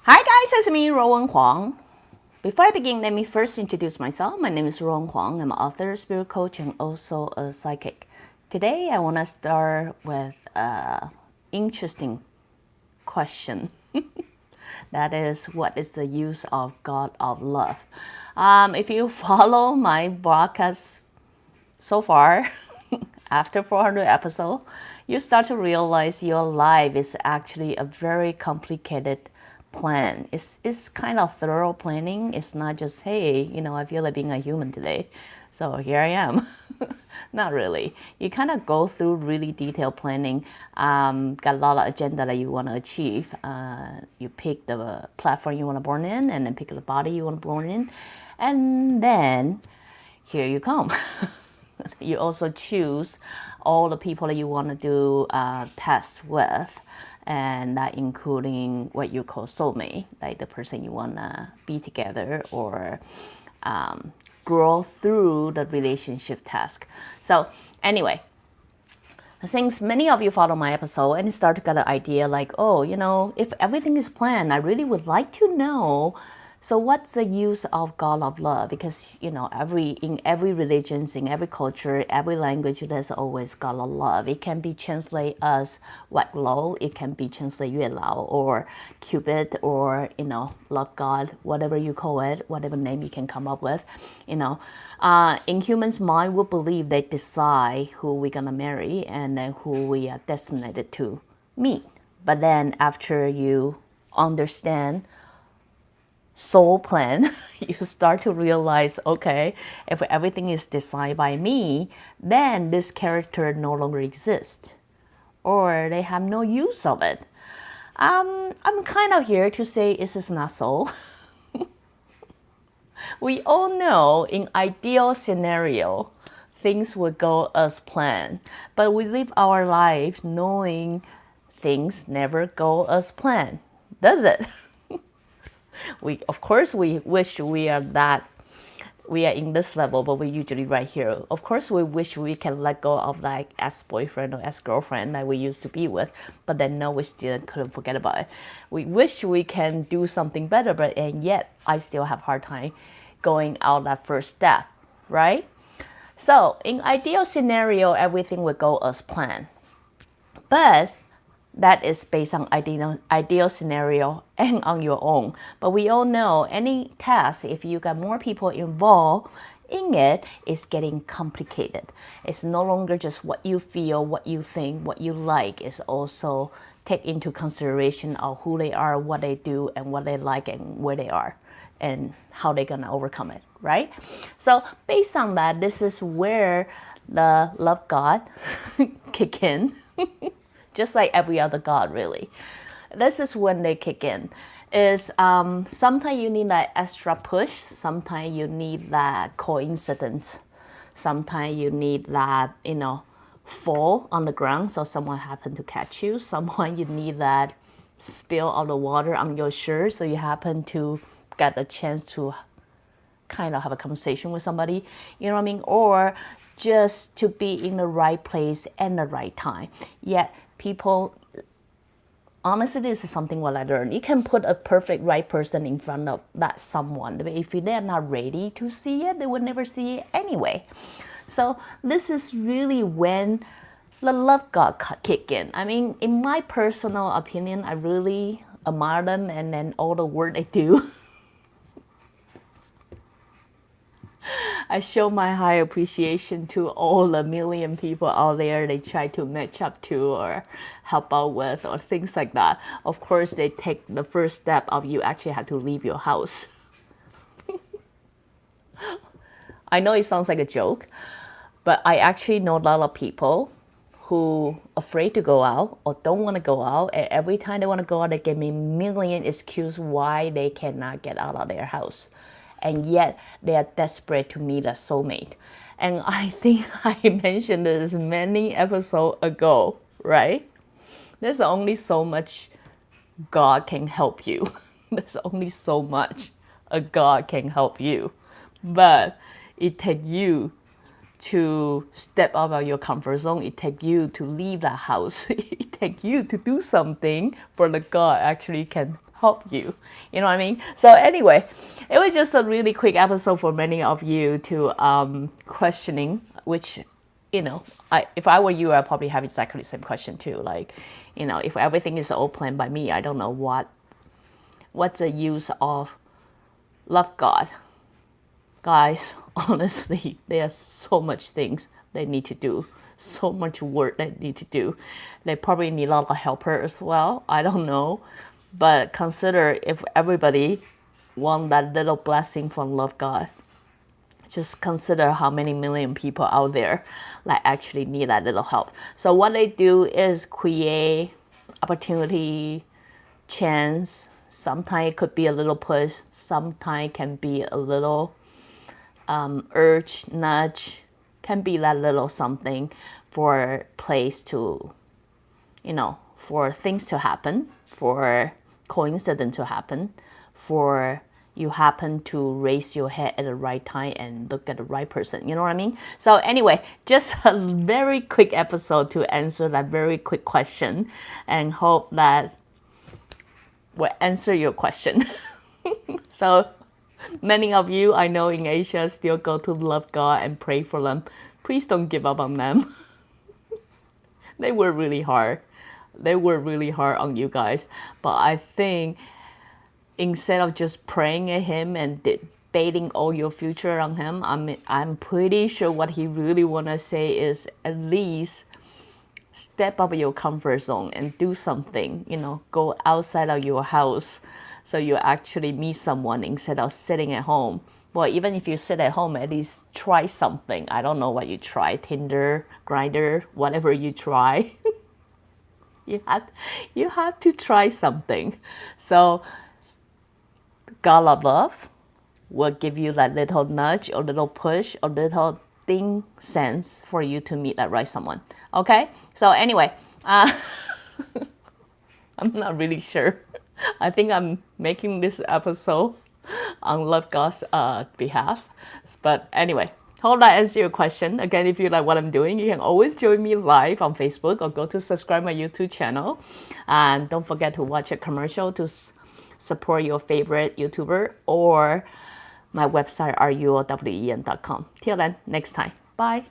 Hi guys, it's me, Ruowen Huang. Before I begin, let me first introduce myself. My name is Ruowen Huang. I'm an author, spirit coach, and also a psychic. Today, I want to start with an interesting question. That is, what is the use of God of love? If you follow my broadcast so far, after 400 episodes, you start to realize your life is actually a very complicated plan. It's kind of thorough planning. It's not just, hey, I feel like being a human today, so here I am. Not really. You kind of go through really detailed planning. Got a lot of agenda that you want to achieve. You pick the platform you want to born in, and then pick the body you want to born in, and then here you come. You also choose all the people that you want to do tests with, and that including what you call soulmate, like the person you want to be together or grow through the relationship task. So anyway, since many of you follow my episode and start to get an idea like, oh, if everything is planned, I really would like to know, so what's the use of God of love? Because in every religion, in every culture, every language, there's always God of love. It can be translated as Wat Lo, it can be translated Yue Lao or Cupid, or love God, whatever you call it, whatever name you can come up with. In humans' mind, we believe they decide who we're gonna marry and then who we are destined to meet. But then after you understand soul plan, you start to realize, okay, if everything is decided by me, then this character no longer exists, or they have no use of it. I'm kind of here to say this is not so. We all know in ideal scenario, things would go as planned, but we live our life knowing things never go as planned, does it? Of course we wish we are in this level, but we're usually right here. Of course we wish we can let go of like ex-boyfriend or ex-girlfriend that we used to be with, but then no, we still couldn't forget about it. We wish we can do something better, and yet I still have hard time going out that first step, right? So in ideal scenario, everything would go as planned, but that is based on ideal scenario and on your own. But we all know any task, if you got more people involved in it, it's getting complicated. It's no longer just what you feel, what you think, what you like. It's also take into consideration of who they are, what they do, and what they like, and where they are, and how they're gonna overcome it, right? So based on that, this is where the love God kick in. Just like every other God, really. This is when they kick in. Is sometimes you need that extra push. Sometimes you need that coincidence. Sometimes you need that, fall on the ground so someone happened to catch you. Someone you need that spill of the water on your shirt so you happen to get a chance to kind of have a conversation with somebody, you know what I mean? Or just to be in the right place and the right time. Yet people, honestly, this is something what I learned. You can put a perfect right person in front of that someone, but if they're not ready to see it, they would never see it anyway. So this is really when the love God kick in. I mean, in my personal opinion, I really admire them and then all the work they do. I show my high appreciation to all the million people out there they try to match up to or help out with or things like that. Of course, they take the first step of you actually have to leave your house. I know it sounds like a joke, but I actually know a lot of people who afraid to go out or don't want to go out, and every time they want to go out, they give me a million excuses why they cannot get out of their house. And yet they are desperate to meet a soulmate. And I think I mentioned this many episodes ago, right? There's only so much God can help you. There's only so much a God can help you. But it takes you to step out of your comfort zone. It takes you to leave that house. It takes you to do something for the God actually can help you. You know what I mean? So anyway, it was just a really quick episode for many of you to questioning, which, if I were you, I'd probably have exactly the same question too. Like, if everything is all planned by me, I don't know what's the use of love God. Guys, honestly, there are so much things they need to do, so much work they need to do. They probably need a lot of helper as well. I don't know. But consider if everybody want that little blessing from love God. Just consider how many million people out there that actually need that little help. So what they do is create opportunity, chance. Sometimes it could be a little push. Sometimes it can be a little urge, nudge, can be that little something for place to, for things to happen, for coincidence to happen, for you happen to raise your head at the right time and look at the right person. You know what I mean? So anyway, just a very quick episode to answer that very quick question, and hope that will answer your question. So many of you I know in Asia still go to love God and pray for them. Please don't give up on them. They were really hard. They were really hard on you guys. But I think instead of just praying at him and debating all your future on him, I'm pretty sure what he really want to say is at least step up your comfort zone and do something, go outside of your house so you actually meet someone instead of sitting at home. Well, even if you sit at home, at least try something. I don't know what you try, Tinder, Grindr, whatever you try. you have to try something. So God of love will give you that little nudge or little push or little thing sense for you to meet that right someone. Okay? So anyway, I'm not really sure. I think I'm making this episode on Love God's behalf. But anyway, hope that answers your question. Again, if you like what I'm doing, you can always join me live on Facebook or go to subscribe my YouTube channel. And don't forget to watch a commercial to support your favorite YouTuber, or my website ruowen.com. Till then, next time. Bye.